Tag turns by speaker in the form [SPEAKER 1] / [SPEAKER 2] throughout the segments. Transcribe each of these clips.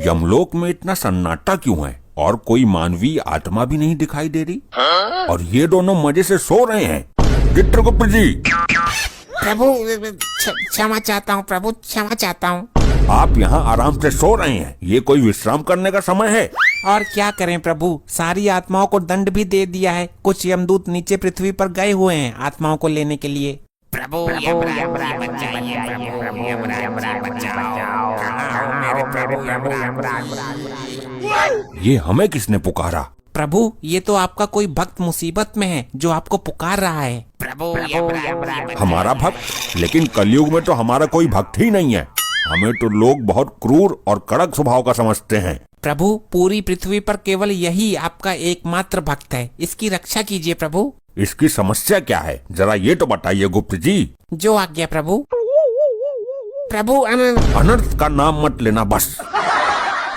[SPEAKER 1] यमलोक में इतना सन्नाटा क्यों है और कोई मानवीय आत्मा भी नहीं दिखाई दे रही? और ये दोनों मजे से सो रहे हैं। चित्रगुप्त जी।
[SPEAKER 2] प्रभु क्षमा चाहता हूँ प्रभु, क्षमा चाहता हूँ।
[SPEAKER 1] आप यहाँ आराम से सो रहे हैं, ये कोई विश्राम करने का समय है?
[SPEAKER 2] और क्या करें प्रभु, सारी आत्माओं को दंड भी दे दिया है। कुछ यमदूत नीचे पृथ्वी पर गए हुए हैं आत्माओं को लेने के लिए। प्रभु
[SPEAKER 1] ये हमें किसने पुकारा?
[SPEAKER 2] प्रभु ये तो आपका कोई भक्त मुसीबत में है जो आपको पुकार रहा है। प्रभु
[SPEAKER 1] हमारा भक्त? लेकिन कलयुग में तो हमारा कोई भक्त ही नहीं है। हमें तो लोग बहुत क्रूर और कड़क स्वभाव का समझते हैं।
[SPEAKER 2] प्रभु पूरी पृथ्वी पर केवल यही आपका एकमात्र भक्त है, इसकी रक्षा कीजिए प्रभु।
[SPEAKER 1] इसकी समस्या क्या है, जरा ये तो बताइए गुप्त जी।
[SPEAKER 2] जो आज्ञा प्रभु। प्रभु
[SPEAKER 1] अनर्थ का नाम मत लेना बस।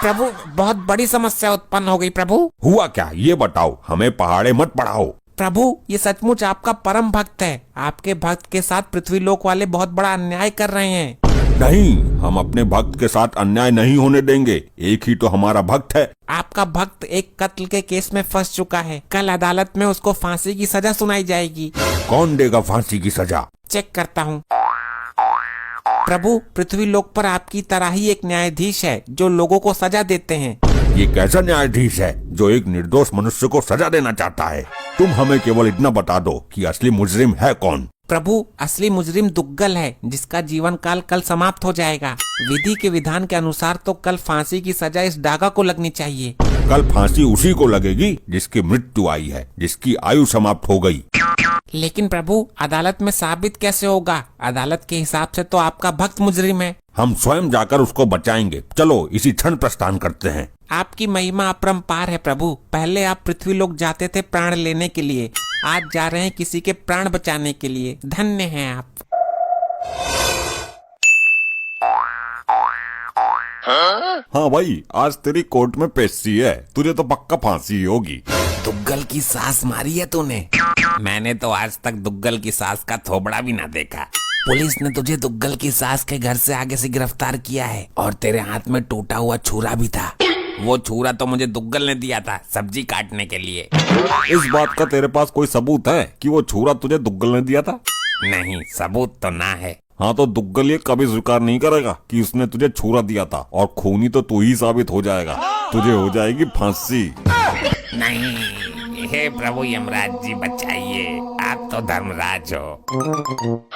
[SPEAKER 2] प्रभु बहुत बड़ी समस्या उत्पन्न हो गई प्रभु।
[SPEAKER 1] हुआ क्या ये बताओ, हमें पहाड़े मत पढ़ाओ।
[SPEAKER 2] प्रभु ये सचमुच आपका परम भक्त है। आपके भक्त के साथ पृथ्वी लोक वाले बहुत बड़ा अन्याय कर रहे हैं।
[SPEAKER 1] नहीं, हम अपने भक्त के साथ अन्याय नहीं होने देंगे। एक ही तो हमारा भक्त है।
[SPEAKER 2] आपका भक्त एक कत्ल के केस में फंस चुका है। कल अदालत में उसको फांसी की सजा सुनाई जाएगी।
[SPEAKER 1] कौन देगा फांसी की सजा?
[SPEAKER 2] चेक करता हूँ। प्रभु पृथ्वी लोक पर आपकी तरह ही एक न्यायाधीश है जो लोगों को सजा देते हैं।
[SPEAKER 1] ये कैसा न्यायाधीश है जो एक निर्दोष मनुष्य को सजा देना चाहता है? तुम हमें केवल इतना बता दो कि असली मुजरिम है कौन?
[SPEAKER 2] प्रभु असली मुजरिम दुग्गल है जिसका जीवन काल कल समाप्त हो जाएगा। विधि के विधान के अनुसार तो कल फांसी की सजा इस डागा को लगनी चाहिए।
[SPEAKER 1] कल फांसी उसी को लगेगी जिसकी मृत्यु आई है, जिसकी आयु समाप्त हो गई।
[SPEAKER 2] लेकिन प्रभु अदालत में साबित कैसे होगा? अदालत के हिसाब से तो आपका भक्त मुजरिम है।
[SPEAKER 1] हम स्वयं जाकर उसको बचाएंगे। चलो इसी क्षण प्रस्थान करते हैं।
[SPEAKER 2] आपकी महिमा अपरंपार है प्रभु। पहले आप पृथ्वी लोक जाते थे प्राण लेने के लिए, आज जा रहे हैं किसी के प्राण बचाने के लिए। धन्य हैं आप।
[SPEAKER 1] हाँ भाई, आज तेरी कोर्ट में पेशी है, तुझे तो पक्का फांसी होगी।
[SPEAKER 2] दुग्गल की सास मारी है तूने? मैंने तो आज तक दुग्गल की सास का थोबड़ा भी ना देखा। पुलिस ने तुझे दुग्गल की सास के घर से आगे से गिरफ्तार किया है और तेरे हाथ में टूटा हुआ छुरा भी था। वो छुरा तो मुझे दुग्गल ने दिया था सब्जी काटने के लिए।
[SPEAKER 1] इस बात का तेरे पास कोई सबूत है कि वो छुरा तुझे दुग्गल ने दिया था?
[SPEAKER 2] नहीं, सबूत तो ना है।
[SPEAKER 1] हाँ तो दुग्गल ये कभी स्वीकार नहीं करेगा कि उसने तुझे छुरा दिया था, और खूनी तो तू ही साबित हो जाएगा। तुझे हो जाएगी फांसी।
[SPEAKER 2] नहीं, हे प्रभु यमराज जी बचाइए, आप तो धर्मराज हो।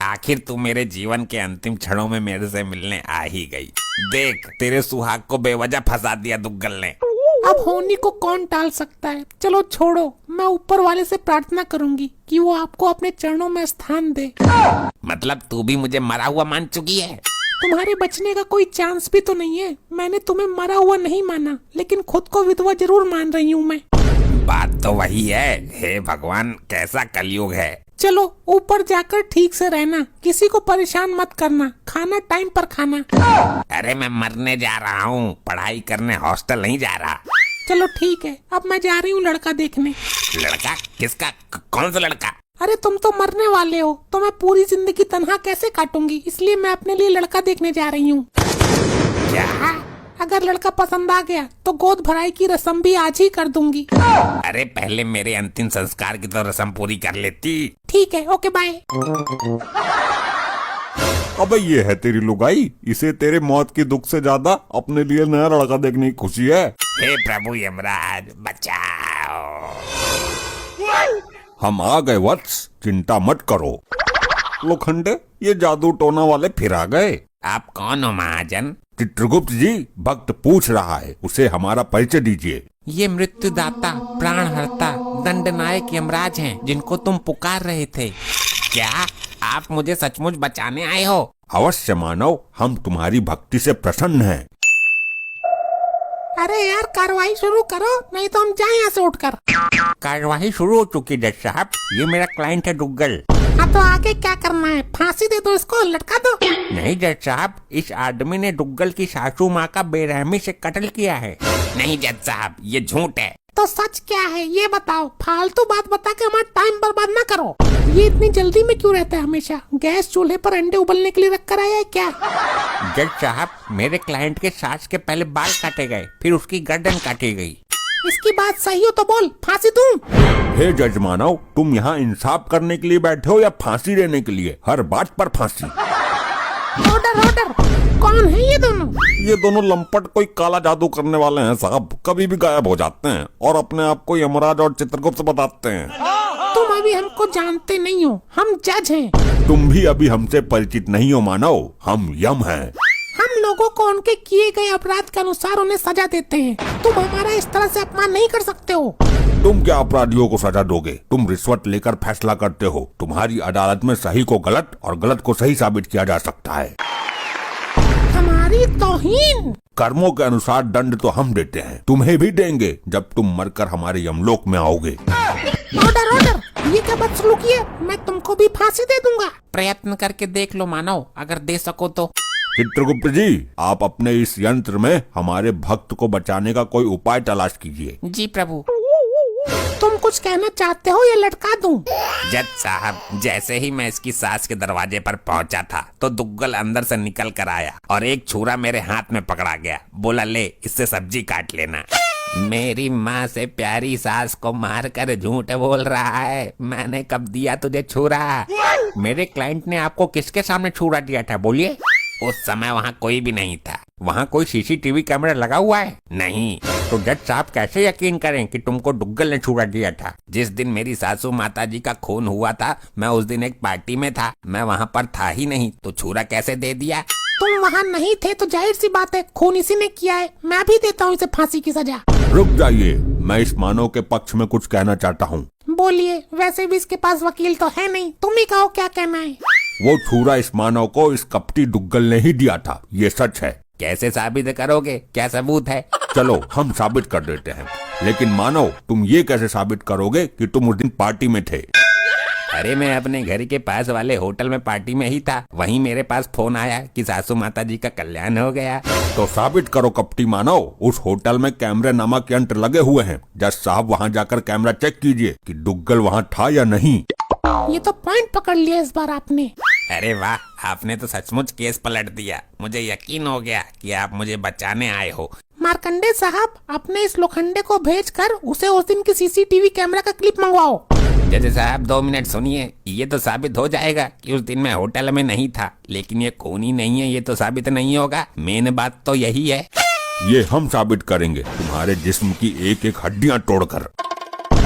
[SPEAKER 2] आखिर तू मेरे जीवन के अंतिम क्षणों में मेरे से मिलने आ ही गई। देख तेरे सुहाग को बेवजह फंसा दिया दुग्गल ने।
[SPEAKER 3] अब होनी को कौन टाल सकता है? चलो छोड़ो, मैं ऊपर वाले से प्रार्थना करूंगी कि वो आपको अपने चरणों में स्थान दे।
[SPEAKER 2] मतलब तू भी मुझे मरा हुआ मान चुकी है?
[SPEAKER 3] तुम्हारे बचने का कोई चांस भी तो नहीं है। मैंने तुम्हें मरा हुआ नहीं माना, लेकिन खुद को विधवा जरूर मान रही हूँ मैं।
[SPEAKER 2] बात तो वही है। हे भगवान, कैसा कलयुग है।
[SPEAKER 3] चलो ऊपर जाकर ठीक से रहना, किसी को परेशान मत करना, खाना टाइम पर खाना।
[SPEAKER 2] अरे मैं मरने जा रहा हूँ, पढ़ाई करने हॉस्टल नहीं जा रहा।
[SPEAKER 3] चलो ठीक है, अब मैं जा रही हूँ लड़का देखने।
[SPEAKER 2] लड़का? किसका? कौन सा लड़का?
[SPEAKER 3] अरे तुम तो मरने वाले हो, तो मैं पूरी जिंदगी तन्हा कैसे काटूंगी, इसलिए मैं अपने लिए लड़का देखने जा रही हूँ।
[SPEAKER 2] क्या?
[SPEAKER 3] अगर लड़का पसंद आ गया तो गोद भराई की रस्म भी आज ही कर दूंगी।
[SPEAKER 2] अरे पहले मेरे अंतिम संस्कार की तो रस्म पूरी कर लेती।
[SPEAKER 3] ठीक है, ओके बाय।
[SPEAKER 1] अबे ये है तेरी लुगाई, इसे तेरे मौत की दुख से ज्यादा अपने लिए नया लड़का देखने की खुशी है।
[SPEAKER 2] हे प्रभु यमराज बचाओ।
[SPEAKER 1] हम आ गए वत्स, चिंता मत करो। लोखंडे, ये जादू टोना वाले फिर आ गए।
[SPEAKER 2] आप कौन हो महाजन?
[SPEAKER 1] चित्रगुप्त जी, भक्त पूछ रहा है, उसे हमारा परिचय दीजिए।
[SPEAKER 2] ये मृत्युदाता, प्राणहर्ता, दंडनायक यमराज हैं जिनको तुम पुकार रहे थे। क्या आप मुझे सचमुच बचाने आए हो?
[SPEAKER 1] अवश्य मानव, हम तुम्हारी भक्ति से प्रसन्न हैं।
[SPEAKER 3] अरे यार कार्रवाई शुरू करो, नहीं तो हम जाएं यहाँ से उठकर।
[SPEAKER 2] कार्यवाही शुरू हो चुकी जज साहब, ये मेरा क्लाइंट है दुग्गल।
[SPEAKER 3] हाँ तो आगे क्या करना है? फांसी दे दो इसको, लटका दो।
[SPEAKER 2] नहीं जज साहब, इस आदमी ने दुग्गल की सासू माँ का बेरहमी से कत्ल किया है। नहीं जज साहब, ये झूठ है।
[SPEAKER 3] तो सच क्या है ये बताओ, फालतू बात बता के हमारा टाइम बर्बाद ना करो। ये इतनी जल्दी में क्यों रहता है हमेशा? गैस चूल्हे पर अंडे उबलने के लिए रख कर आया है क्या?
[SPEAKER 2] जज साहब, मेरे क्लाइंट के सास के पहले बाल काटे गए, फिर उसकी गर्दन काटी गई।
[SPEAKER 3] इसकी बात सही हो तो बोल, फांसी दूं?
[SPEAKER 1] हे जज मानव, तुम यहाँ इंसाफ करने के लिए बैठे हो या फांसी देने के लिए? हर बात पर फांसी।
[SPEAKER 3] Order order. कौन है ये दोनों?
[SPEAKER 1] ये दोनों लंपट कोई काला जादू करने वाले हैं साहब। कभी भी गायब हो जाते हैं और अपने आप को यमराज और चित्रगुप्त बताते हैं।
[SPEAKER 3] तुम अभी हमको जानते नहीं हो, हम जज हैं।
[SPEAKER 1] तुम भी अभी हमसे परिचित नहीं हो मानव, हम यम हैं।
[SPEAKER 3] हम लोगों को उनके किए गए अपराध के अनुसार उन्हें सजा देते हैं। तुम हमारा इस तरह से अपमान नहीं कर सकते हो।
[SPEAKER 1] तुम क्या अपराधियों को सजा दोगे? तुम रिश्वत लेकर फैसला करते हो। तुम्हारी अदालत में सही को गलत और गलत को सही साबित किया जा सकता है।
[SPEAKER 3] हमारी तौहीन।
[SPEAKER 1] कर्मों के अनुसार दंड तो हम देते हैं, तुम्हें भी देंगे जब तुम मरकर हमारे यमलोक में आओगे।
[SPEAKER 3] Order order. ये क्या बदसलूकी है? मैं तुमको भी फांसी दे दूंगा।
[SPEAKER 2] प्रयत्न करके देख लो मानव, अगर दे सको तो।
[SPEAKER 1] चित्रगुप्त जी, आप अपने इस यंत्र में हमारे भक्त को बचाने का कोई उपाय तलाश कीजिए।
[SPEAKER 2] जी प्रभु।
[SPEAKER 3] तुम कुछ कहना चाहते हो या लटका दूं?
[SPEAKER 2] जज साहब, जैसे ही मैं इसकी सास के दरवाजे पर पहुंचा था तो दुग्गल अंदर से निकल कर आया और एक छुरा मेरे हाथ में पकड़ा गया। बोला, ले इससे सब्जी काट लेना। मेरी माँ से प्यारी सास को मारकर झूठ बोल रहा है। मैंने कब दिया तुझे छुरा? मेरे क्लाइंट ने आपको किसके सामने छुरा दिया था, बोलिए? उस समय वहाँ कोई भी नहीं था। वहाँ कोई सीसीटीवी कैमरा लगा हुआ है? नहीं। तो जज साहब कैसे यकीन करें कि तुमको दुग्गल ने छुरा दिया था? जिस दिन मेरी सासू माता जी का खून हुआ था, मैं उस दिन एक पार्टी में था। मैं वहाँ पर था ही नहीं, तो छुरा कैसे दे दिया?
[SPEAKER 3] तुम वहाँ नहीं थे तो जाहिर सी बात है खून इसी ने किया है। मैं भी देता हूँ इसे फांसी की सजा।
[SPEAKER 1] रुक जाइए, मैं इस मानव के पक्ष में कुछ कहना चाहता हूँ।
[SPEAKER 3] बोलिए। वैसे भी इसके पास वकील तो है नहीं, तुम ही कहो क्या कहना है।
[SPEAKER 1] वो छुरा इस मानव को इस कपटी दुग्गल ने ही दिया था, ये सच है।
[SPEAKER 2] कैसे साबित करोगे? क्या सबूत है?
[SPEAKER 1] चलो हम साबित कर देते हैं, लेकिन मानव तुम ये कैसे साबित करोगे कि तुम उस दिन पार्टी में थे?
[SPEAKER 2] अरे मैं अपने घर के पास वाले होटल में पार्टी में ही था। वहीं मेरे पास फोन आया कि सासू माता जी का कल्याण हो गया।
[SPEAKER 1] तो साबित करो कपटी मानव, उस होटल में कैमरे नामक यंत्र लगे हुए हैं। जज साहब वहाँ जाकर कैमरा चेक कीजिए कि दुग्गल वहाँ था या नहीं।
[SPEAKER 3] ये तो पॉइंट पकड़ लिया इस बार आपने।
[SPEAKER 2] अरे वाह, आपने तो सचमुच केस पलट दिया। मुझे यकीन हो गया कि आप मुझे बचाने आए हो।
[SPEAKER 3] मार्कंडे साहब, अपने इस लोखंडे को भेजकर उसे उस दिन की सीसीटीवी कैमरा का क्लिप मंगवाओ।
[SPEAKER 2] जज साहब 2 मिनट सुनिए। ये तो साबित हो जाएगा कि उस दिन मैं होटल में नहीं था, लेकिन ये खून ही नहीं है, ये तो साबित नहीं होगा। मेन बात तो यही है।
[SPEAKER 1] ये हम साबित करेंगे, तुम्हारे जिस्म की एक एक हड्डियाँ तोड़कर।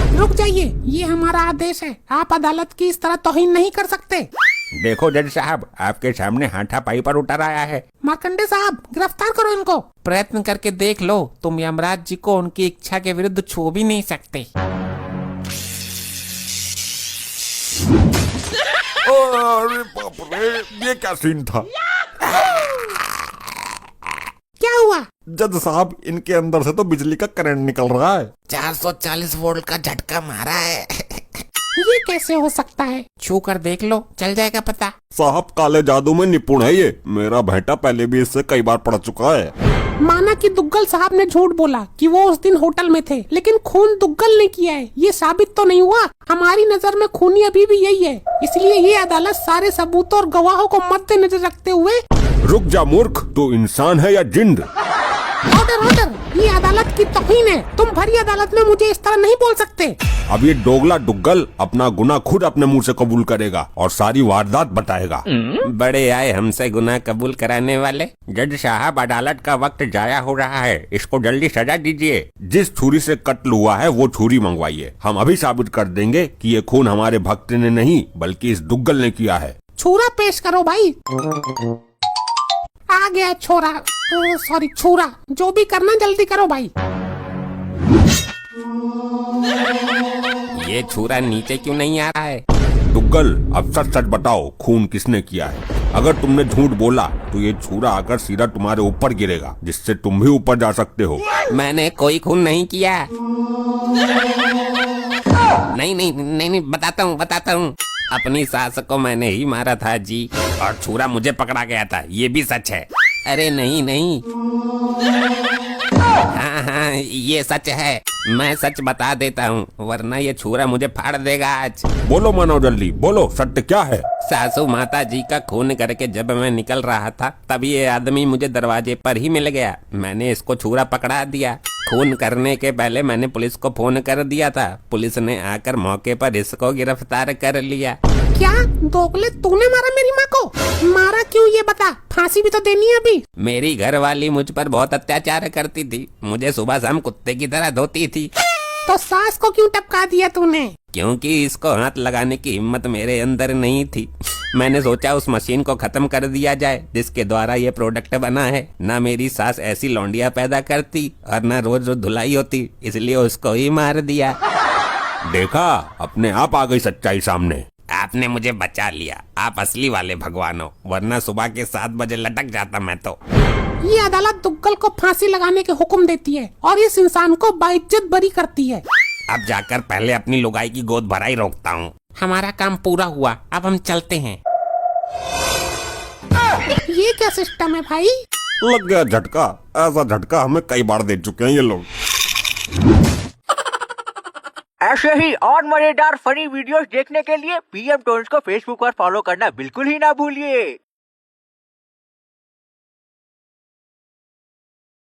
[SPEAKER 3] रुक जाइए, ये हमारा आदेश है। आप अदालत की इस तरह तौहीन नहीं कर सकते।
[SPEAKER 2] देखो जज साहब, आपके सामने हाथापाई पर उतर आया है।
[SPEAKER 3] मार्कंडे साहब, गिरफ्तार करो इनको।
[SPEAKER 2] प्रयत्न करके देख लो, तुम यमराज जी को उनकी इच्छा के विरुद्ध छू भी नहीं सकते।
[SPEAKER 1] अरे बाप रे, ये क्या सीन था?
[SPEAKER 3] क्या हुआ?
[SPEAKER 1] जज साहब, इनके अंदर से तो बिजली का करंट निकल रहा है।
[SPEAKER 2] 440 वोल्ट का झटका मारा है।
[SPEAKER 3] ये कैसे हो सकता है?
[SPEAKER 2] छू कर देख लो, चल जाएगा पता।
[SPEAKER 1] साहब काले जादू में निपुण है ये। मेरा बेटा पहले भी इससे कई बार पढ़ चुका है।
[SPEAKER 3] माना कि दुग्गल साहब ने झूठ बोला कि वो उस दिन होटल में थे, लेकिन खून दुग्गल ने किया है, ये साबित तो नहीं हुआ। हमारी नजर में खूनी अभी भी यही है। इसलिए ये अदालत सारे सबूतों और गवाहों को मद्देनजर रखते हुए।
[SPEAKER 1] रुक जा मूर्ख, तू इंसान है या जिंद?
[SPEAKER 3] Order order. ये अदालत की तौहीन है। तुम भरी अदालत में मुझे इस तरह नहीं बोल सकते।
[SPEAKER 1] अब ये दोगला दुग्गल अपना गुनाह खुद अपने मुंह से कबूल करेगा और सारी वारदात बताएगा।
[SPEAKER 2] बड़े आए हमसे गुनाह कबूल कराने वाले। जज साहब, अदालत का वक्त जाया हो रहा है, इसको जल्दी सजा दीजिए।
[SPEAKER 1] जिस छुरी से कत्ल हुआ है वो छुरी मंगवाइए। हम अभी साबित कर देंगे कि ये खून हमारे भक्त ने नहीं बल्कि इस दुग्गल ने किया है।
[SPEAKER 3] छुरा पेश करो भाई। आ गया छोरा, सॉरी छुरा। जो भी करना जल्दी करो भाई।
[SPEAKER 2] ये छुरा नीचे क्यों नहीं आ रहा है?
[SPEAKER 1] दुग्गल, अब सच सच बताओ, खून किसने किया है? अगर तुमने झूठ बोला तो ये छुरा आकर सीधा तुम्हारे ऊपर गिरेगा, जिससे तुम भी ऊपर जा सकते हो।
[SPEAKER 2] मैंने कोई खून नहीं किया। नहीं नहीं नहीं नहीं, बताता हूँ। अपनी सास को मैंने ही मारा था जी, और छुरा मुझे पकड़ा गया था, ये भी सच है। अरे नहीं नहीं, हाँ हाँ, ये सच है, मैं सच बता देता हूँ, वरना ये छुरा मुझे फाड़ देगा आज।
[SPEAKER 1] बोलो मानव जल्दी, बोलो सत्य क्या है?
[SPEAKER 2] सासू माता जी का खून करके जब मैं निकल रहा था तब ये आदमी मुझे दरवाजे पर ही मिल गया। मैंने इसको छुरा पकड़ा दिया। खून करने के पहले मैंने पुलिस को फोन कर दिया था। पुलिस ने आकर मौके पर इसको गिरफ्तार कर लिया।
[SPEAKER 3] क्या दोगले, तूने मारा मेरी माँ को? मारा क्यों ये बता, फांसी भी तो देनी है अभी।
[SPEAKER 2] मेरी घरवाली मुझ पर बहुत अत्याचार करती थी, मुझे सुबह शाम कुत्ते की तरह धोती थी।
[SPEAKER 3] तो सास को क्यों टपका दिया तूने?
[SPEAKER 2] क्योंकि इसको हाथ लगाने की हिम्मत मेरे अंदर नहीं थी। मैंने सोचा उस मशीन को खत्म कर दिया जाए जिसके द्वारा ये प्रोडक्ट बना है। ना मेरी सास ऐसी लौंडिया पैदा करती और ना रोज रोज धुलाई होती, इसलिए उसको ही मार दिया।
[SPEAKER 1] देखा, अपने आप आ गई सच्चाई सामने।
[SPEAKER 2] आपने मुझे बचा लिया, आप असली वाले भगवान हो, वरना सुबह के 7 बजे लटक जाता मैं तो।
[SPEAKER 3] ये अदालत दुग्गल को फांसी लगाने के हुक्म देती है और इस इंसान को बाइज्जत बरी करती है।
[SPEAKER 2] अब जाकर पहले अपनी लुगाई की गोद भराई रोकता हूँ। हमारा काम पूरा हुआ, अब हम चलते हैं।
[SPEAKER 3] ये क्या सिस्टम है भाई?
[SPEAKER 1] लग गया झटका। ऐसा झटका हमें कई बार दे चुके हैं ये लोग।
[SPEAKER 4] ऐसे ही और मजेदार फनी वीडियोस देखने के लिए पीएम टोन्स को फेसबुक पर फॉलो करना बिल्कुल ही ना भूलिए।